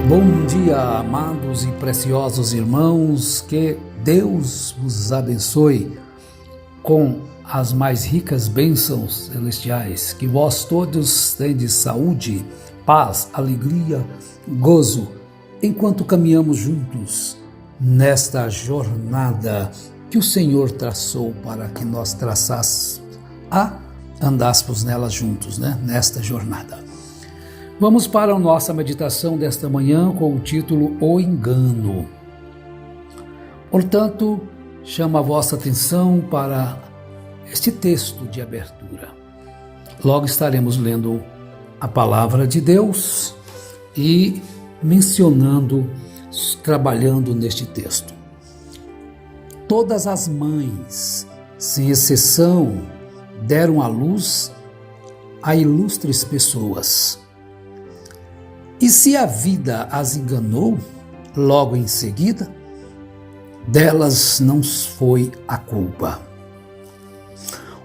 Bom dia, amados e preciosos irmãos, que Deus vos abençoe com as mais ricas bênçãos celestiais, que vós todos tendes saúde, paz, alegria, gozo, enquanto caminhamos juntos nesta jornada que o Senhor traçou para que nós andássemos nela juntos, nesta jornada. Vamos para a nossa meditação desta manhã com o título O Engano. Portanto, chamo a vossa atenção para este texto de abertura. Logo estaremos lendo a palavra de Deus e mencionando, trabalhando neste texto. Todas as mães, sem exceção, deram à luz a ilustres pessoas. E se a vida as enganou, logo em seguida, delas não foi a culpa.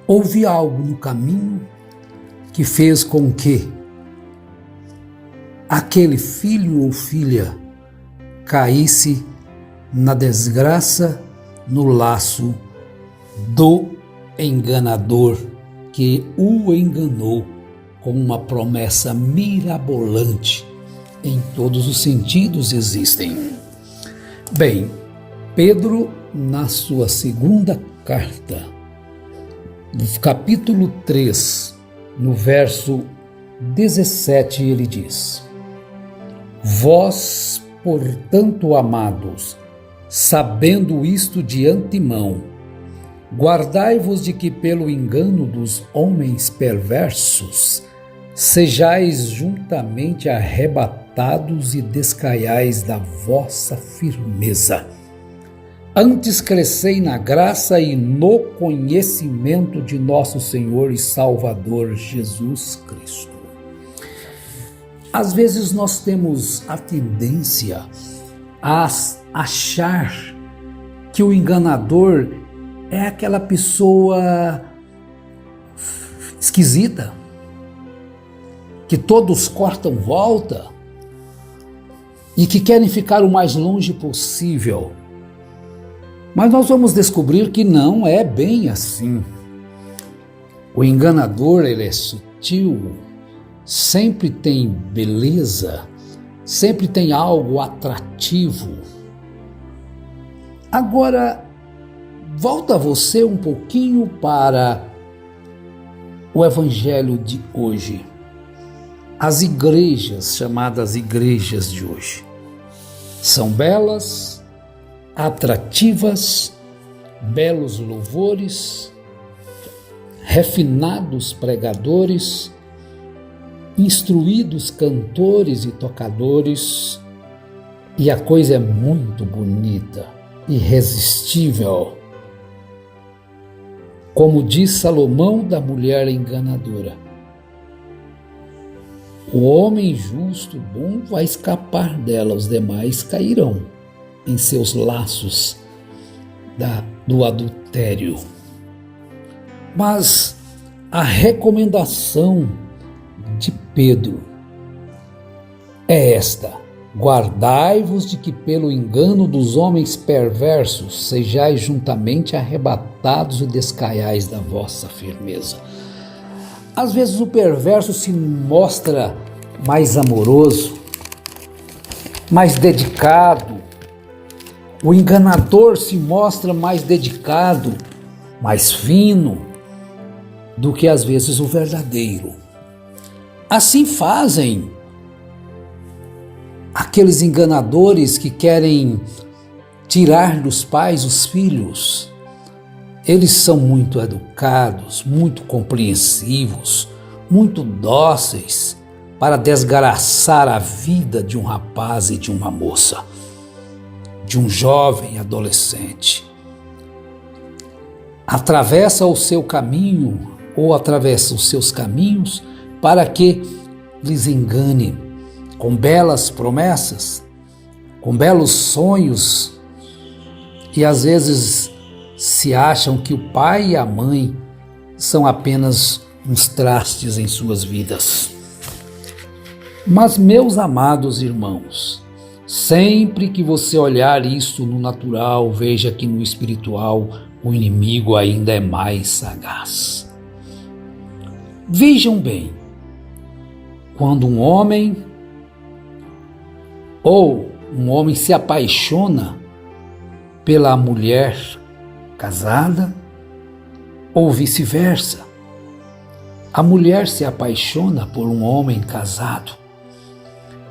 Houve algo no caminho que fez com que aquele filho ou filha caísse na desgraça, no laço do enganador que o enganou com uma promessa mirabolante. Em todos os sentidos existem. Bem, Pedro, na sua segunda carta, no capítulo 3, no verso 17, ele diz: Vós, portanto, amados, sabendo isto de antemão, guardai-vos de que pelo engano dos homens perversos sejais juntamente arrebatados e descaiais da vossa firmeza. Antes crescei na graça e no conhecimento de nosso Senhor e Salvador Jesus Cristo. Às vezes nós temos a tendência a achar que o enganador é aquela pessoa esquisita, que todos cortam volta e que querem ficar o mais longe possível. Mas nós vamos descobrir que não é bem assim. O enganador, ele é sutil, sempre tem beleza, sempre tem algo atrativo. Agora, volta você um pouquinho para o evangelho de hoje. As igrejas, chamadas igrejas de hoje, são belas, atrativas, belos louvores, refinados pregadores, instruídos cantores e tocadores, e a coisa é muito bonita, irresistível. Como diz Salomão da mulher enganadora, o homem justo, bom, vai escapar dela, os demais cairão em seus laços do adultério. Mas a recomendação de Pedro é esta: guardai-vos de que pelo engano dos homens perversos sejais juntamente arrebatados e descaiais da vossa firmeza. Às vezes o perverso se mostra mais amoroso, mais dedicado. O enganador se mostra mais dedicado, mais fino do que às vezes o verdadeiro. Assim fazem aqueles enganadores que querem tirar dos pais os filhos. Eles são muito educados, muito compreensivos, muito dóceis para desgraçar a vida de um rapaz e de uma moça, de um jovem adolescente. Atravessa o seu caminho ou atravessa os seus caminhos para que lhes engane com belas promessas, com belos sonhos, e às vezes se acham que o pai e a mãe são apenas uns trastes em suas vidas. Mas, meus amados irmãos, Sempre que você olhar isso no natural, veja que no espiritual o inimigo ainda é mais sagaz. Vejam bem, quando um homem se apaixona pela mulher casada ou vice-versa, a mulher se apaixona por um homem casado.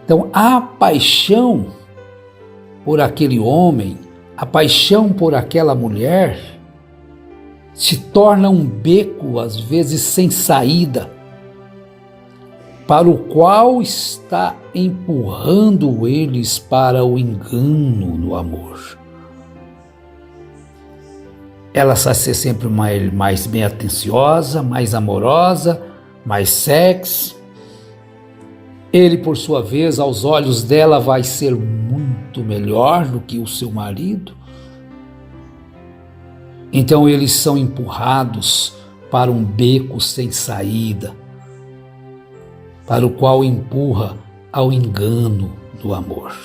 Então, a paixão por aquele homem, a paixão por aquela mulher, se torna um beco, às vezes sem saída, para o qual está empurrando eles para o engano no amor. Ela vai ser sempre mais bem atenciosa, mais amorosa, mais sexy. Ele, por sua vez, aos olhos dela, vai ser muito melhor do que o seu marido. Então eles são empurrados para um beco sem saída, para o qual empurra ao engano do amor.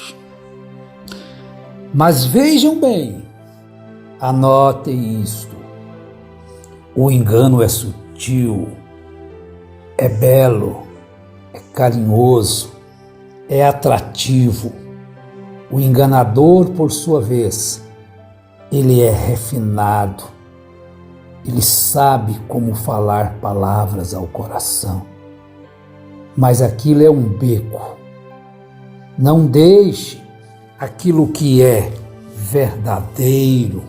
Mas vejam bem, anotem isto: o engano é sutil, é belo, é carinhoso, é atrativo. O enganador, por sua vez, ele é refinado, ele sabe como falar palavras ao coração. Mas aquilo é um beco. Não deixe aquilo que é verdadeiro,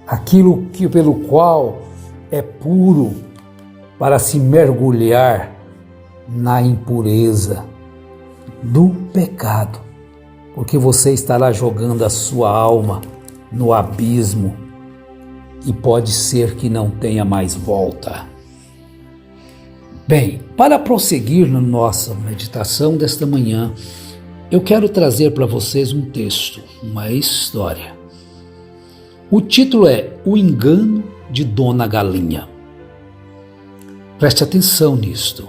aquilo que pelo qual é puro, para se mergulhar na impureza do pecado, porque você estará jogando a sua alma no abismo e pode ser que não tenha mais volta. Bem, para prosseguir na nossa meditação desta manhã, eu quero trazer para vocês um texto, uma história. O título é O Engano de Dona Galinha. Preste atenção nisto.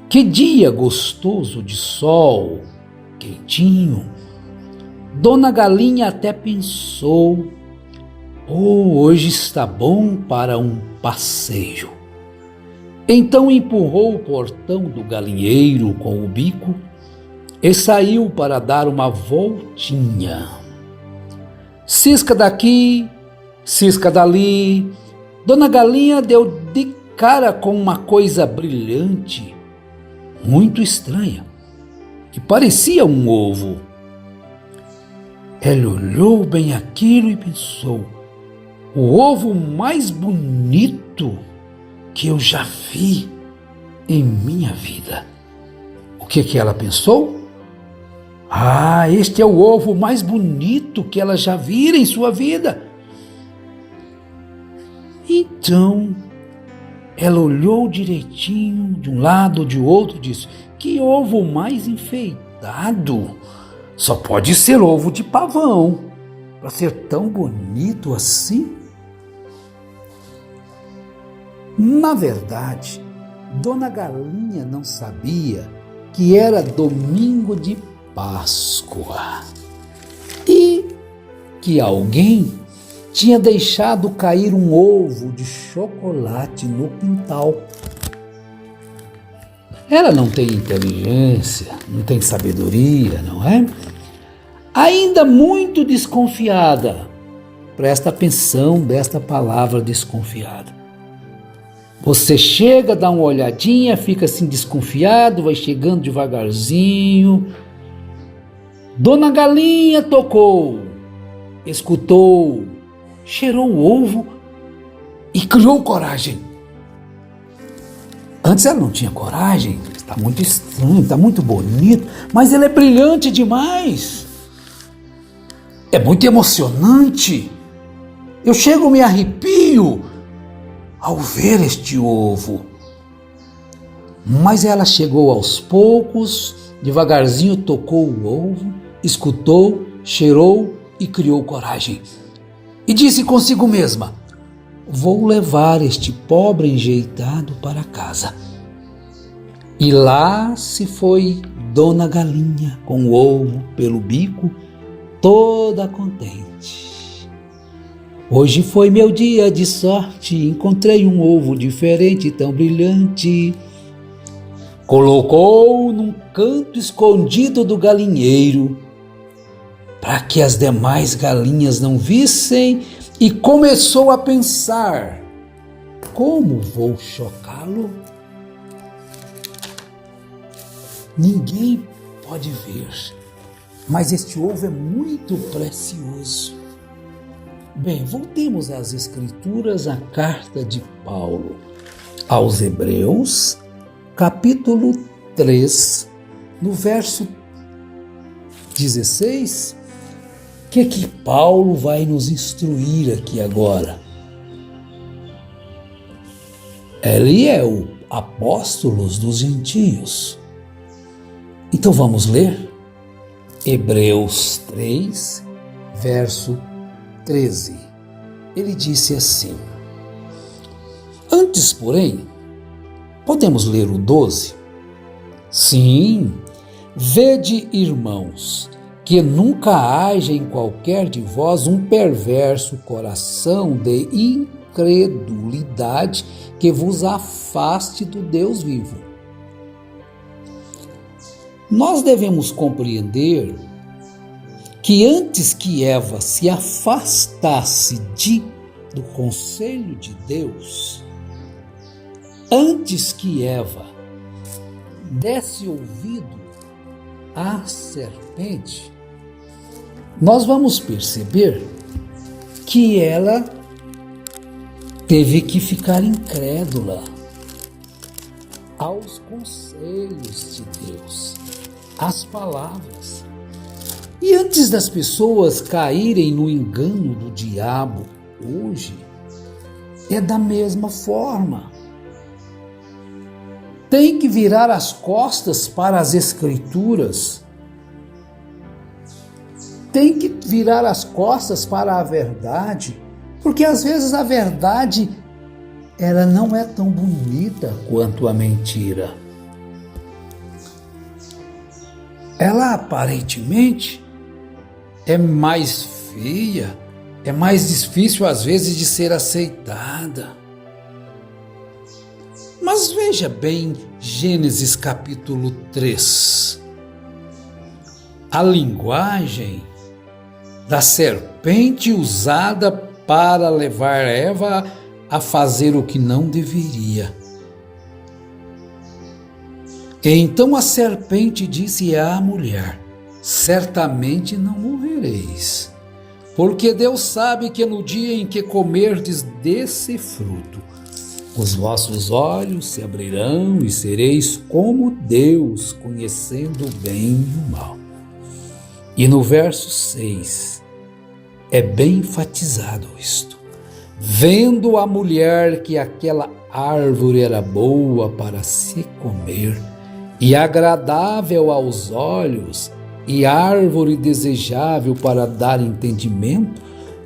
Que dia gostoso de sol, quentinho. Dona Galinha até pensou: hoje está bom para um passeio. Então empurrou o portão do galinheiro com o bico e saiu para dar uma voltinha. Cisca daqui, cisca dali. Dona Galinha deu de cara com uma coisa brilhante, muito estranha, que parecia um ovo. Ela olhou bem aquilo e pensou: o ovo mais bonito que eu já vi em minha vida. O que ela pensou? Este é o ovo mais bonito que ela já vira em sua vida. Então, ela olhou direitinho, de um lado, de outro, e disse: que ovo mais enfeitado! Só pode ser ovo de pavão, para ser tão bonito assim. Na verdade, Dona Galinha não sabia que era domingo de Páscoa e que alguém tinha deixado cair um ovo de chocolate no quintal. Ela não tem inteligência, não tem sabedoria, não é? Ainda muito desconfiada. Presta atenção desta palavra desconfiada. Você chega, dá uma olhadinha, fica assim desconfiado, vai chegando devagarzinho. Dona Galinha tocou, escutou, cheirou o ovo e criou coragem. Antes ela não tinha coragem, está muito estranho, está muito bonito, mas ele é brilhante demais. É muito emocionante. Eu chego e me arrepio ao ver este ovo. Mas ela chegou aos poucos, devagarzinho tocou o ovo, escutou, cheirou e criou coragem. E disse consigo mesma: vou levar este pobre enjeitado para casa. E lá se foi dona galinha, com o ovo pelo bico, toda contente. Hoje foi meu dia de sorte, encontrei um ovo diferente, tão brilhante. Colocou num canto escondido do galinheiro, para que as demais galinhas não vissem, e começou a pensar: como vou chocá-lo? Ninguém pode ver, mas este ovo é muito precioso. Bem, voltemos às Escrituras, à carta de Paulo aos Hebreus, capítulo 3, no verso 16, que Paulo vai nos instruir aqui agora. Ele é o apóstolo dos gentios. Então vamos ler Hebreus 3, verso 13. Ele disse assim: antes, porém, podemos ler o 12? Sim, vede, irmãos, que nunca haja em qualquer de vós um perverso coração de incredulidade que vos afaste do Deus vivo. Nós devemos compreender que antes que Eva se afastasse do conselho de Deus, antes que Eva desse ouvido à serpente, nós vamos perceber que ela teve que ficar incrédula aos conselhos de Deus, às palavras. E antes das pessoas caírem no engano do diabo, hoje, é da mesma forma. Tem que virar as costas para as Escrituras. Tem que virar as costas para a verdade, porque às vezes a verdade, ela não é tão bonita quanto a mentira. Ela aparentemente é mais feia, é mais difícil às vezes de ser aceitada. Mas veja bem Gênesis capítulo 3. A linguagem da serpente usada para levar Eva a fazer o que não deveria. Então a serpente disse à mulher: certamente não morrereis, porque Deus sabe que no dia em que comerdes desse fruto, os vossos olhos se abrirão e sereis como Deus, conhecendo o bem e o mal. E no verso 6, é bem enfatizado isto. Vendo a mulher que aquela árvore era boa para se comer, e agradável aos olhos, e árvore desejável para dar entendimento,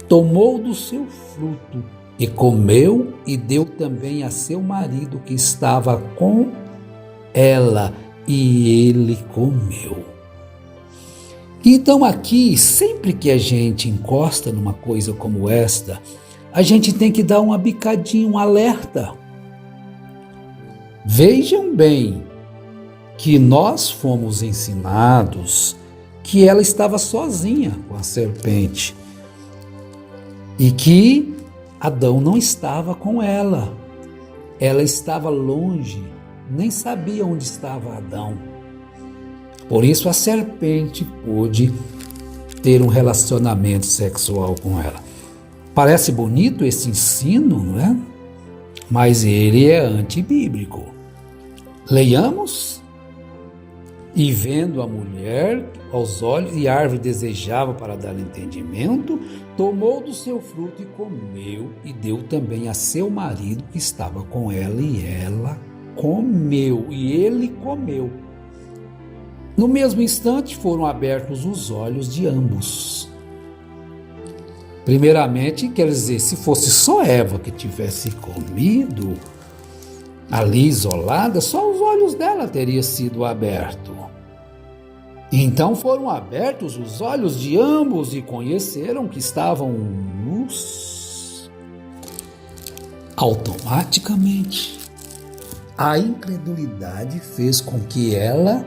tomou do seu fruto, e comeu, e deu também a seu marido que estava com ela, e ele comeu. Então aqui, sempre que a gente encosta numa coisa como esta, a gente tem que dar uma bicadinha, um alerta. Vejam bem que nós fomos ensinados que ela estava sozinha com a serpente e que Adão não estava com ela. Ela estava longe, nem sabia onde estava Adão. Por isso a serpente pôde ter um relacionamento sexual com ela. Parece bonito esse ensino, não é? Mas ele é antibíblico. Leiamos. E vendo a mulher aos olhos e a árvore desejava para dar entendimento, tomou do seu fruto e comeu, e deu também a seu marido que estava com ela, e ela comeu, e ele comeu. No mesmo instante foram abertos os olhos de ambos. Primeiramente, quer dizer, se fosse só Eva que tivesse comido, ali isolada, só os olhos dela teriam sido abertos. Então foram abertos os olhos de ambos e conheceram que estavam nus. Automaticamente, a incredulidade fez com que ela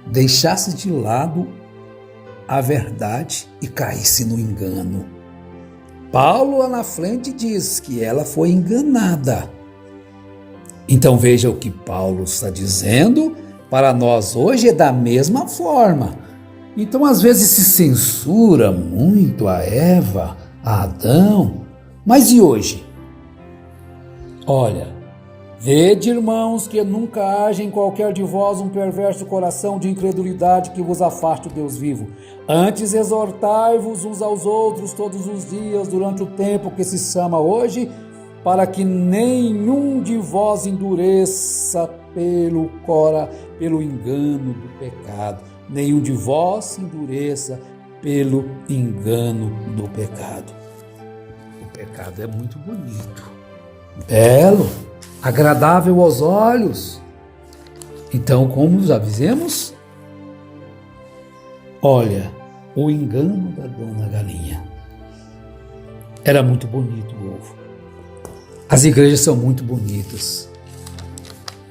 deixasse de lado a verdade e caísse no engano. Paulo lá na frente diz que ela foi enganada. Então veja o que Paulo está dizendo para nós hoje é da mesma forma. Então às vezes se censura muito a Eva, a Adão, mas e hoje? Olha, vede, irmãos, que nunca haja em qualquer de vós um perverso coração de incredulidade que vos afaste do Deus vivo. Antes exortai-vos uns aos outros todos os dias durante o tempo que se chama hoje, para que nenhum de vós endureça pelo engano do pecado. Nenhum de vós endureça pelo engano do pecado. O pecado é muito bonito, belo, agradável aos olhos. Então, como já dizemos, olha, o engano da dona Galinha. Era muito bonito o ovo. As igrejas são muito bonitas.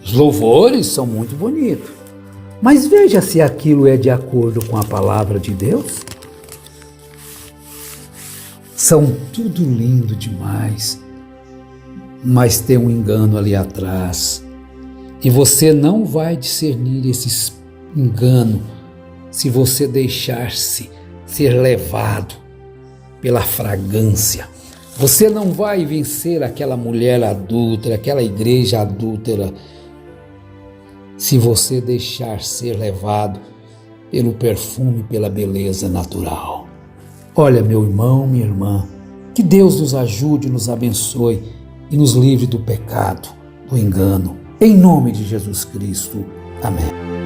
Os louvores são muito bonitos. Mas veja se aquilo é de acordo com a palavra de Deus. São tudo lindo demais, mas tem um engano ali atrás. E você não vai discernir esse engano se você deixar-se ser levado pela fragrância. Você não vai vencer aquela mulher adúltera, aquela igreja adúltera, se você deixar ser levado pelo perfume, pela beleza natural. Olha, meu irmão, minha irmã, que Deus nos ajude, nos abençoe e nos livre do pecado, do engano. Em nome de Jesus Cristo. Amém.